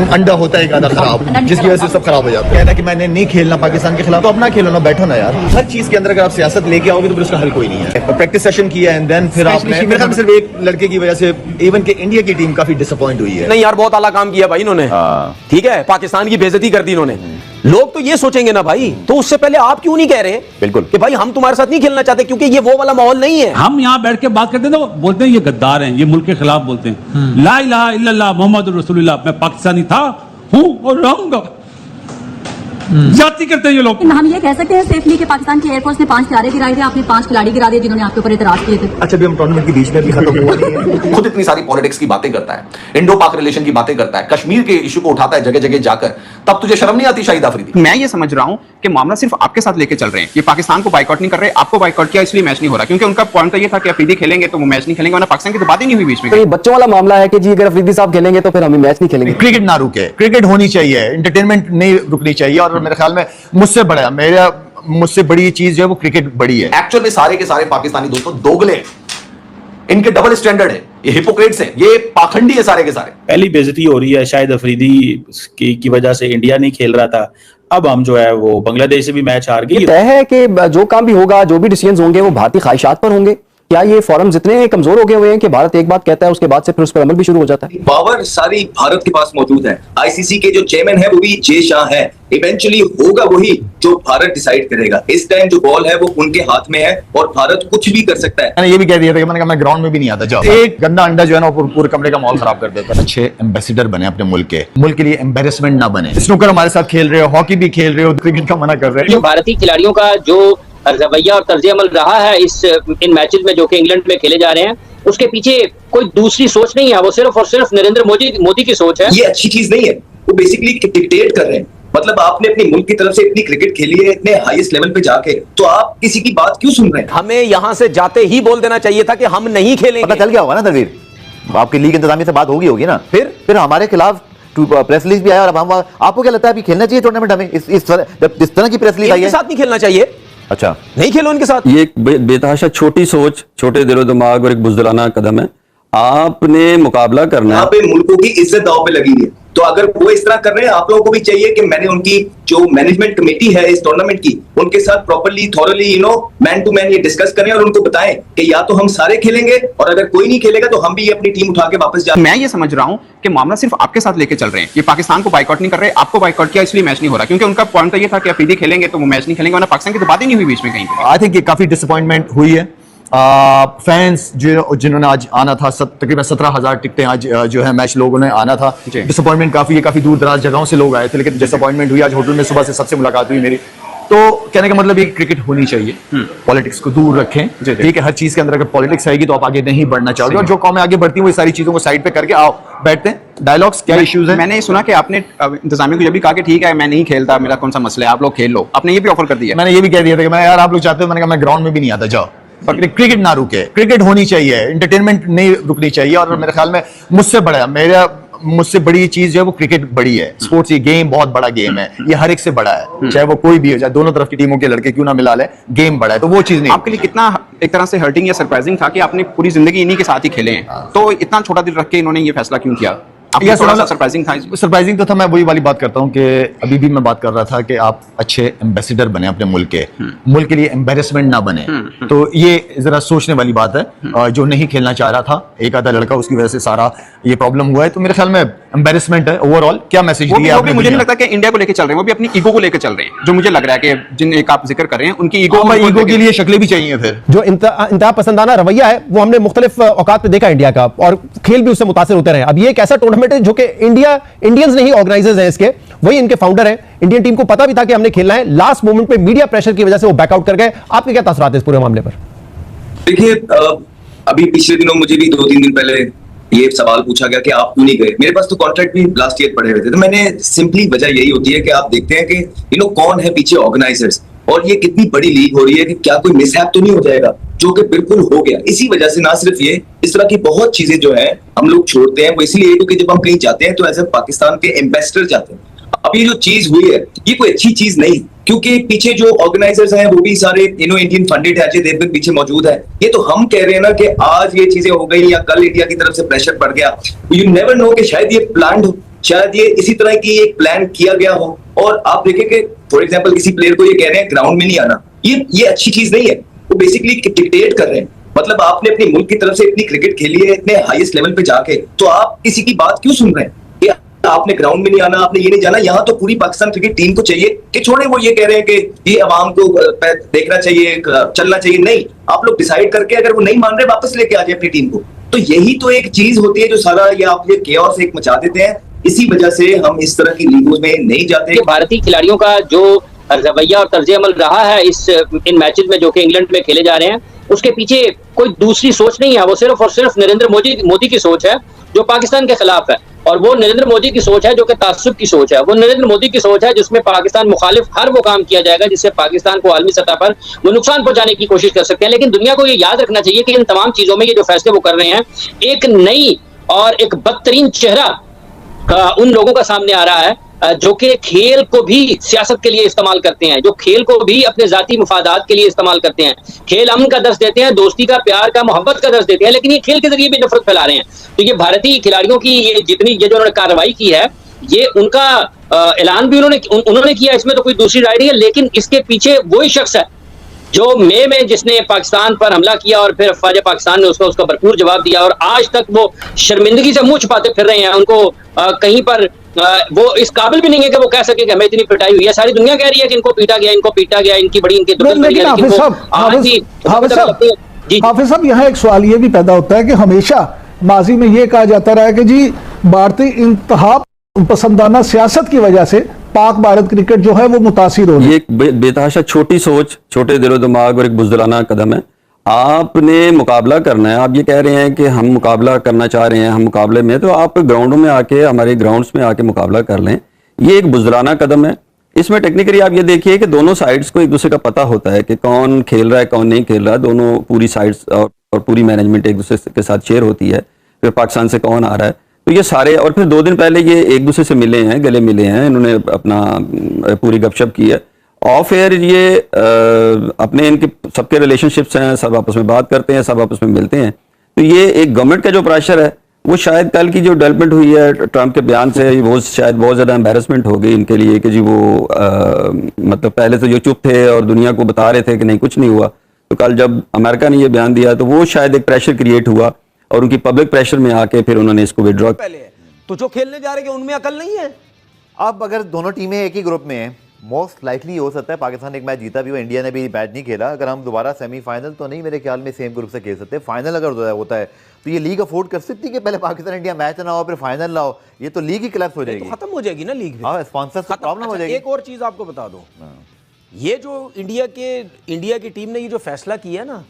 अंडा होता है एक आधा खराब, जिसकी वजह से सब खराब हो जाता है। कहना कि मैंने नहीं खेलना पाकिस्तान के खिलाफ, तो अपना खेलो ना, बैठो ना यार। हर चीज के अंदर अगर आप सियासत लेके आओगे तो फिर उसका हल कोई नहीं है। प्रैक्टिस सेशन किया एंड देन फिर आपने, मेरे ख्याल में सिर्फ एक लड़के की वजह से इवन के इंडिया की टीम काफी डिसअपॉइंट हुई है। नहीं यार, बहुत आला काम किया भाई इन्होंने, ठीक है, पाकिस्तान की बेइज्जती कर दी इन्होंने। लोग तो ये सोचेंगे ना भाई, तो उससे पहले आप क्यों नहीं कह रहे बिल्कुल कि भाई हम तुम्हारे साथ नहीं खेलना चाहते, क्योंकि ये वो वाला माहौल नहीं है। हम यहाँ बैठ के बात करते हैं तो बोलते हैं ये गद्दार हैं, ये मुल्क के खिलाफ बोलते हैं। ला इलाहा इल्लल्लाह मोहम्मद रसूलुल्लाह, मैं पाकिस्तानी था, हूं और रहूंगा। जाति करते हैं ये लोग। हम ये कह सकते हैं सेफली कि पाकिस्तान की एयरफोर्स ने 5 खिलाड़ी गिराए थे, आपने 5 खिलाड़ी गिरा दिए जिन्होंने आपके ऊपर इतराज किए थे। अच्छा, भी हम टूर्नामेंट के बीच में भी खत्म हुआ नहीं है। खुद इतनी सारी पॉलिटिक्स की बातें करता है, इंडो पाक रिलेशन की बातें करता है, कश्मीर के इशू को उठाता है जगह जगह जाकर, तब तुझे शर्म नहीं आती शाहिद अफरीदी? मैं ये समझ रहा हूँ कि मामला सिर्फ आपके साथ लेके चल रहे हैं। ये पाकिस्तान को बाइकआउट नहीं कर रहे, आपको बाइकआउट किया इसलिए मैच नहीं हो रहा, क्योंकि उनका पॉइंट तो ये था कि अफरीदी खेलेंगे तो वो मैच नहीं खेलेंगे, वरना पाकिस्तान की तो बात ही नहीं हुई बीच में। तो ये बच्चों वाला मामला है कि जी अगर अफरीदी साहब खेलेंगे तो फिर हम मैच नहीं खेलेंगे। क्रिकेट ना रुके, क्रिकेट होनी चाहिए, एंटरटेनमेंट नहीं रुकनी चाहिए। और मेरे ख्याल में मुझसे बड़ी चीज जो है वो क्रिकेट बड़ी है। एक्चुअल में सारे के सारे पाकिस्तानी दोस्तों दोगले हैं, इनके डबल स्टैंडर्ड है, ये हिपोक्रेट्स हैं, ये पाखंडी है सारे के सारे। पहली बेइज्जती हो रही है शायद अफरीदी की वजह से, इंडिया नहीं खेल रहा था, अब हम जो है वो बांग्लादेश से भी मैच हार गए। तय है कि जो काम भी होगा, जो भी डिसीजंस होंगे वो भारतीय ख्वाहिशात पर होंगे। क्या ये फोरम्स इतने कमजोर हो गए हुए हैं कि भारत एक बात कहता है उसके बाद से फिर उस पर अमल भी शुरू हो जाता है? पावर सारी भारत के पास मौजूद है। आईसीसी के जो चेयरमैन है वो भी जय शाह है। इवेंचुअली होगा वही जो भारत डिसाइड करेगा। इस टाइम जो बॉल है वो उनके हाथ में है और भारत कुछ भी कर सकता है। मैंने ये भी कह दिया था कि मैंने कहा मैं ग्राउंड में भी नहीं आता। जाओ, एक गंदा अंडा जो है ना पूरे कमरे का माहौल खराब कर देता है। अच्छे एम्बेसडर बने अपने मुल्क के लिए, एम्बेरसमेंट ना बने। स्नूकर हमारे साथ खेल रहे हो, हॉकी भी खेल रहे हो, क्रिकेट का मना कर रहे हो। भारतीय खिलाड़ियों का जो रवैया और तर्ज अमल रहा है इन मैचेस में जो कि इंग्लैंड में खेले जा रहे हैं, उसके पीछे कोई दूसरी सोच नहीं है, वो सिर्फ और सिर्फ नरेंद्र मोदी की सोच है। ये अच्छी चीज नहीं है, वो बेसिकली डिक्टेट कर रहे हैं। मतलब आपने अपने मुल्क की तरफ से इतनी क्रिकेट खेली है इतने हाईएस्ट लेवल पे जाके, तो आप किसी की बात क्यों सुन रहे हैं? हमें यहां से जाते ही बोल देना चाहिए था कि हम नहीं खेलेंगे। पता चल गया होगा ना तनवीर, आपकी लीग इंतजामिया से बात होगी ना, फिर हमारे खिलाफ प्रेस रिलीज भी आया। और हम, आपको क्या लगता है अभी खेलना चाहिए टूर्नामेंट हमें? इस तरह की प्रेस रिलीज आई है, साथ नहीं खेलना चाहिए। अच्छा, नहीं खेलो इनके साथ। ये एक बेतहाशा छोटी सोच, छोटे दिलो दिमाग और एक बुज़दिलाना कदम है। आपने मुकाबला करना है, यहाँ पे मुल्कों की इज्जत दांव पे लगी है, तो अगर वो इस तरह कर रहे हैं, आप लोगों को भी चाहिए कि मैंने उनकी जो मैनेजमेंट कमेटी है इस टूर्नामेंट की, उनके साथ properly thoroughly man to man ये डिस्कस करें और उनको बताएं कि या तो हम सारे खेलेंगे और अगर कोई नहीं खेलेगा तो हम भी अपनी टीम उठा के वापस जा। मैं ये समझ रहा हूँ कि मामला सिर्फ आपके साथ लेके चल रहे हैं। ये पाकिस्तान को बाइकआउट नहीं कर रहे, आपको बाइकआउट किया इसलिए मैच नहीं हो रहा, क्योंकि उनका पॉइंट तो ये था कि अफरीदी खेलेंगे तो वो मैच नहीं खेलेंगे, वरना पाकिस्तान की तो बात ही नहीं हुई बीच में कहीं पे। आई थिंक ये काफी डिसअपॉइंटमेंट हुई है। फैंस जिन्होंने आज आना था, तकरीबन 17,000 टिकटें आज जो है मैच लोगों ने आना था। डिसअपॉइंटमेंट काफी दूर दराज जगहों से लोग आए थे, लेकिन डिसअपॉइंटमेंट हुई। आज होटल में सुबह से सबसे मुलाकात हुई मेरी। तो कहने का मतलब ये क्रिकेट होनी चाहिए, पॉलिटिक्स को दूर रखें। ठीक है, हर चीज के अंदर अगर पॉलिटिक्स आएगी तो आप आगे नहीं बढ़ना चाहोगे, और जो कौमें आगे बढ़ती हैं वो सारी चीजों को साइड पे करके आओ बैठते हैं, डायलॉग्स क्या इश्यूज है। मैंने सुना कि आपने इंतजामिया को जब भी कहा कि ठीक है मैं नहीं खेलता, मेरा कौन सा मसला है, आप लोग खेल लो, आपने ये भी ऑफर कर दिया। मैंने ये भी कह दिया था कि मैं यार आप लोग चाहते हो, मैंने कहा मैं ग्राउंड में भी नहीं आता। जाओ, क्रिकेट ना रुके, क्रिकेट होनी चाहिए, एंटरटेनमेंट नहीं रुकनी चाहिए। और मेरे ख्याल में मुझसे बड़ी चीज जो है वो क्रिकेट बड़ी है। स्पोर्ट्स ये गेम बहुत बड़ा गेम है, ये हर एक से बड़ा है, चाहे वो कोई भी हो, चाहे दोनों तरफ की टीमों के लड़के क्यों ना मिला ले, गेम बड़ा है। तो वो चीज नहीं। आपके लिए कितना एक तरह से हर्टिंग या सरप्राइजिंग था कि आपने पूरी जिंदगी इन्हीं के साथ ही खेले हैं, तो इतना छोटा दिल रख के इन्होंने ये फैसला क्यों किया? सरप्राइजिंग तो था। मैं वही वाली बात करता हूँ कि अभी भी मैं बात कर रहा था कि आप अच्छे एम्बेसडर बने अपने मुल्क के लिए, एम्बेरसमेंट ना बने। तो ये जरा सोचने वाली बात है। जो नहीं खेलना चाह रहा था एक आधा लड़का, उसकी वजह से सारा ये प्रॉब्लम हुआ है। तो मेरे ख्याल में एम्बेरसमेंट है। ओवरऑल क्या मैसेज दिया आपने? मुझे नहीं लगता कि इंडिया को लेकर चल रहे हैं, वो भी अपनी ईगो को लेकर चल रहे हैं। जो मुझे लग रहा है कि जिन एक आप जिक्र कर रहे हैं उनकी ईगो के लिए शक्लें भी चाहिए। फिर जो इंतहा पसंदाना रवैया है वो हमने मुख्तलिफ औकात पे देखा इंडिया का, और खेल भी उससे मुतासिर होते रहे। अब ये एक ऐसा टूर्नामेंट है जो कि इंडियंस नहीं ऑर्गेनाइजर्स हैं इसके, वही इनके फाउंडर हैं। इंडियन टीम को पता भी था कि हमने खेलना है, लास्ट मोमेंट पे मीडिया प्रेशर की वजह से वो बैकआउट कर गए। आपके क्या तासरात है इस पूरे मामले पर? देखिए, अभी पिछले दिनों मुझे भी 2-3 दिन पहले ये सवाल पूछा गया कि आप क्यों नहीं गए। मेरे पास तो कॉन्ट्रैक्ट भी लास्ट ईयर पड़े हुए थे। तो मैंने सिंपली वजह यही होती है कि आप देखते हैं कि कौन है पीछे ऑर्गेनाइजर्स, और ये कितनी बड़ी लीग हो रही है कि क्या कोई मिसहैप तो नहीं हो जाएगा, जो कि बिल्कुल हो गया। इसी वजह से ना सिर्फ ये, इस तरह की बहुत चीजें जो है हम लोग छोड़ते हैं, वो इसलिए क्योंकि जब हम कहीं जाते हैं तो एज ए पाकिस्तान के एम्बेसडर जाते हैं। अब ये जो चीज हुई है ये कोई अच्छी चीज नहीं, क्योंकि पीछे जो ऑर्गेनाइजर्स हैं वो भी सारे इंडियन फंडेड है, अजय देवगन पीछे मौजूद है। ये तो हम कह रहे हैं ना कि आज ये चीजें हो गई या कल इंडिया की तरफ से प्रेशर पड़ गया। यू नेवर नो कि शायद ये प्लान्ड शायद ये इसी तरह की एक प्लान किया गया हो। और आप देखें कि फॉर एग्जांपल किसी प्लेयर को ये कह रहे हैं ग्राउंड में नहीं आना, ये अच्छी चीज नहीं है। वो बेसिकली डिक्टेट कर रहे हैं। मतलब आपने अपने मुल्क की तरफ से इतनी क्रिकेट खेली है इतने हाईएस्ट लेवल पे जाके, तो आप किसी की बात क्यों सुन रहे हैं? आपने ग्राउंड में नहीं आना, आपने ये नहीं जाना। यहाँ तो पूरी पाकिस्तान क्रिकेट टीम को चाहिए कि छोड़े वो ये कह रहे हैं कि ये अवाम को देखना चाहिए, चलना चाहिए। नहीं, आप लोग डिसाइड करके अगर वो नहीं मान रहे वापस लेके आ जाए अपनी टीम को। तो यही तो एक चीज होती है जो सारा ये आप ये केओस एक मचा देते हैं। इसी वजह से हम इस तरह की लीगों में नहीं जाते। भारतीय खिलाड़ियों का जो रवैया और तर्ज अमल रहा है इन मैचेस में जो कि इंग्लैंड में खेले जा रहे हैं, उसके पीछे कोई दूसरी सोच नहीं है। वो सिर्फ और सिर्फ नरेंद्र मोदी की सोच है जो पाकिस्तान के खिलाफ है। और वो नरेंद्र मोदी की सोच है जो कि तासुब की सोच है। वो नरेंद्र मोदी की सोच है जिसमें पाकिस्तान मुखालिफ हर वो काम किया जाएगा जिससे पाकिस्तान को आलमी सतह पर वो नुकसान पहुंचाने की कोशिश कर सकते हैं। लेकिन दुनिया को ये याद रखना चाहिए कि इन तमाम चीजों में ये जो फैसले वो कर रहे हैं, एक नई और एक बदतरीन चेहरा उन लोगों का सामने आ रहा है जो कि खेल को भी सियासत के लिए इस्तेमाल करते हैं, जो खेल को भी अपने जाती मुफादात के लिए इस्तेमाल करते हैं। खेल अमन का दर्ज देते हैं, दोस्ती का, प्यार का, मोहब्बत का दर्ज देते हैं, लेकिन ये खेल के जरिए भी नफरत फैला रहे हैं। तो ये भारतीय खिलाड़ियों की ये जितनी ये जो उन्होंने कार्रवाई की है, ये उनका ऐलान भी उन्होंने किया, इसमें तो कोई दूसरी राय नहीं है। लेकिन इसके पीछे वही शख्स है जो मई में जिसने पाकिस्तान पर हमला किया और फिर अफवाज पाकिस्तान ने उसका भरपूर जवाब दिया, और आज तक वो शर्मिंदगी से मुंह छुपाते फिर रहे हैं। उनको कहीं पर वो इस काबिल भी नहीं है कि वो कह सके कि हमें इतनी पिटाई हुई है। सारी दुनिया कह रही है कि इनको पीटा गया, इनकी बड़ी इनकी हाफिज साहब, यहाँ एक सवाल ये भी पैदा होता है कि हमेशा माजी में ये कहा जाता रहा है कि जी भारतीय इंतहा पसंदाना सियासत की वजह से पाक भारत क्रिकेट जो है वो मुतासिर हो रही है। ये एक बेतहाशा छोटी सोच, छोटे दिलो दिमाग और एक बुज़दिलाना कदम है। आपने मुकाबला करना है, आप ये कह रहे हैं कि हम मुकाबला करना चाह रहे हैं, हम मुकाबले में, तो आप ग्राउंडों में आके, हमारे ग्राउंड्स में आके मुकाबला कर लें। ये एक बुज़दिलाना कदम है। इसमें टेक्निकली आप ये देखिए कि दोनों साइड्स को एक दूसरे का पता होता है कि कौन खेल रहा है, कौन नहीं खेल रहा है। दोनों पूरी साइड्स और पूरी मैनेजमेंट एक दूसरे के साथ शेयर होती है। फिर पाकिस्तान से कौन आ रहा है, तो ये सारे, और फिर 2 दिन पहले ये एक दूसरे से मिले हैं, गले मिले हैं, इन्होंने अपना पूरी गपशप की है। ऑफ एयर ये अपने इनके सबके रिलेशनशिप्स हैं, सब आपस में बात करते हैं, सब आपस में मिलते हैं। तो ये एक गवर्नमेंट का जो प्रेशर है, वो शायद कल की जो डेवलपमेंट हुई है ट्रंप के बयान से, वो शायद बहुत ज़्यादा एम्बेरसमेंट हो गई इनके लिए कि जी वो मतलब पहले से जो चुप थे और दुनिया को बता रहे थे कि नहीं कुछ नहीं हुआ, तो कल जब अमेरिका ने ये बयान दिया तो वो शायद एक प्रेशर क्रिएट हुआ और उनकी पब्लिक प्रेशर में आके फिर उन्होंने इसको विड्रॉ। पहले तो जो खेलने जा रहे हैं उनमें अकल नहीं है। अब अगर दोनों टीमें एक ही ग्रुप में हैं, मोस्ट लाइकली हो सकता है पाकिस्तान एक मैच जीता भी हो, इंडिया ने भी मैच नहीं खेला। अगर हम दोबारा सेमीफाइनल तो नहीं, मेरे ख्याल में सेम ग्रुप से खेल सकते हैं। फाइनल अगर होता है तो ये लीग अफोर्ड कर सकती है कि पहले पाकिस्तान इंडिया मैच ना हो फिर फाइनल ना हो। ये तो लीग ही कोलैप्स हो जाएगी, तो खत्म हो जाएगी ना लीग। हाँ, स्पॉन्सर से प्रॉब्लम हो जाएगी। एक और चीज आपको बता दो, ये जो इंडिया की टीम ने ये जो फैसला किया ना,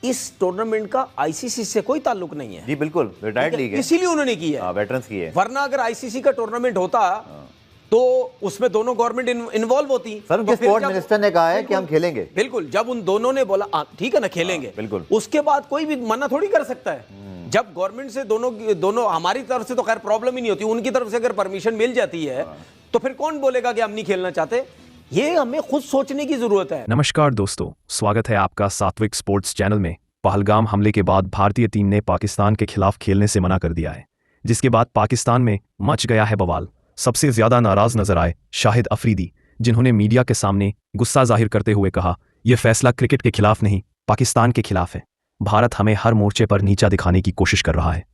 इस टूर्नामेंट का आईसीसी से कोई ताल्लुक नहीं है। जी बिल्कुल, रिटायर्ड लीग है, इसीलिए उन्होंने किया है, वेटरन्स की है। वरना अगर आईसीसी का टूर्नामेंट होता तो उसमें दोनों गवर्नमेंट इन्वॉल्व होती। सर, उनके स्पोर्ट मिनिस्टर ने कहा है कि हम खेलेंगे। बिल्कुल, जब उन दोनों ने बोला ठीक है ना खेलेंगे, बिल्कुल, उसके बाद कोई भी मना थोड़ी कर सकता है। जब गवर्नमेंट से दोनों हमारी तरफ से तो खैर प्रॉब्लम ही नहीं होती, उनकी तरफ से अगर परमिशन मिल जाती है तो फिर कौन बोलेगा कि हम नहीं खेलना चाहते। ये हमें खुद सोचने की जरूरत है। नमस्कार दोस्तों, स्वागत है आपका सात्विक स्पोर्ट्स चैनल में। पहलगाम हमले के बाद भारतीय टीम ने पाकिस्तान के खिलाफ खेलने से मना कर दिया है, जिसके बाद पाकिस्तान में मच गया है बवाल। सबसे ज्यादा नाराज नजर आए शाहिद अफरीदी, जिन्होंने मीडिया के सामने गुस्सा जाहिर करते हुए कहा, यह फैसला क्रिकेट के खिलाफ नहीं, पाकिस्तान के खिलाफ है। भारत हमें हर मोर्चे पर नीचा दिखाने की कोशिश कर रहा है।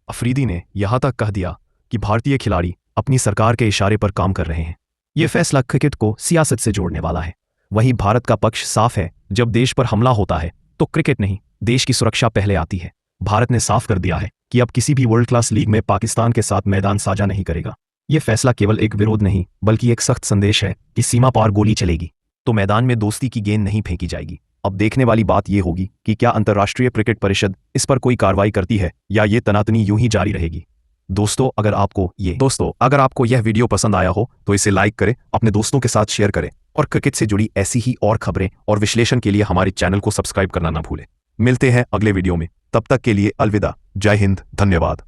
अफरीदी ने यहां तक कह दिया कि भारतीय खिलाड़ी अपनी सरकार के इशारे पर काम कर रहे हैं। यह फैसला क्रिकेट को सियासत से जोड़ने वाला है। वहीं भारत का पक्ष साफ है, जब देश पर हमला होता है तो क्रिकेट नहीं, देश की सुरक्षा पहले आती है। भारत ने साफ कर दिया है कि अब किसी भी वर्ल्ड क्लास लीग में पाकिस्तान के साथ मैदान साझा नहीं करेगा। यह फैसला केवल एक विरोध नहीं बल्कि एक सख्त संदेश है कि सीमा पार गोली चलेगी तो मैदान में दोस्ती की गेंद नहीं फेंकी जाएगी। अब देखने वाली बात यह होगी कि क्या अंतर्राष्ट्रीय क्रिकेट परिषद इस पर कोई कार्रवाई करती है या ये तनातनी यूं ही जारी रहेगी। दोस्तों, अगर आपको यह वीडियो पसंद आया हो तो इसे लाइक करें, अपने दोस्तों के साथ शेयर करें और क्रिकेट से जुड़ी ऐसी ही और खबरें और विश्लेषण के लिए हमारे चैनल को सब्सक्राइब करना ना भूलें। मिलते हैं अगले वीडियो में, तब तक के लिए अलविदा। जय हिंद, धन्यवाद।